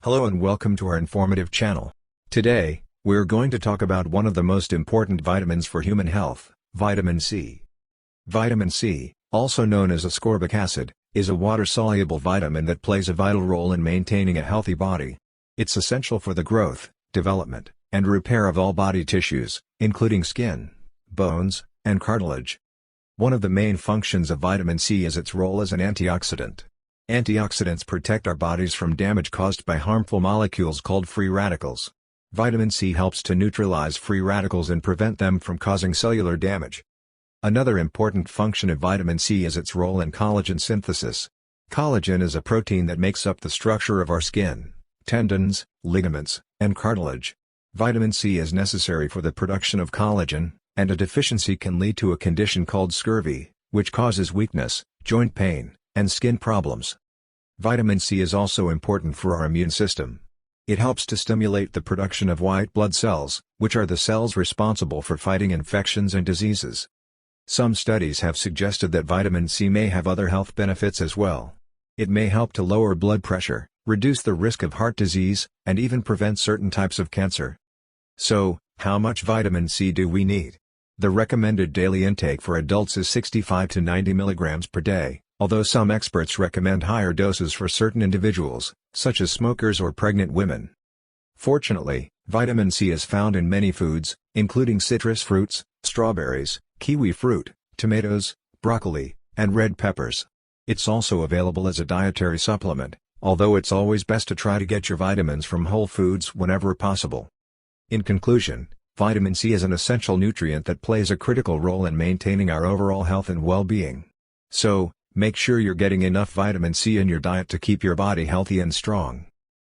Hello and welcome to our informative channel. Today, we're going to talk about one of the most important vitamins for human health, vitamin C. Vitamin C, also known as ascorbic acid, is a water-soluble vitamin that plays a vital role in maintaining a healthy body. It's essential for the growth, development, and repair of all body tissues, including skin, bones, and cartilage. One of the main functions of vitamin C is its role as an antioxidant. Antioxidants protect our bodies from damage caused by harmful molecules called free radicals. Vitamin C helps to neutralize free radicals and prevent them from causing cellular damage. Another important function of vitamin C is its role in collagen synthesis. Collagen is a protein that makes up the structure of our skin, tendons, ligaments, and cartilage. Vitamin C is necessary for the production of collagen, and a deficiency can lead to a condition called scurvy, which causes weakness, joint pain, and skin problems. Vitamin C is also important for our immune system. It helps to stimulate the production of white blood cells, which are the cells responsible for fighting infections and diseases. Some studies have suggested that vitamin C may have other health benefits as well. It may help to lower blood pressure, reduce the risk of heart disease, and even prevent certain types of cancer. So, how much vitamin C do we need? The recommended daily intake for adults is 65 to 90 mg per day, although some experts recommend higher doses for certain individuals, such as smokers or pregnant women. Fortunately, vitamin C is found in many foods, including citrus fruits, strawberries, kiwi fruit, tomatoes, broccoli, and red peppers. It's also available as a dietary supplement, although it's always best to try to get your vitamins from whole foods whenever possible. In conclusion, vitamin C is an essential nutrient that plays a critical role in maintaining our overall health and well-being. So, make sure you're getting enough vitamin C in your diet to keep your body healthy and strong.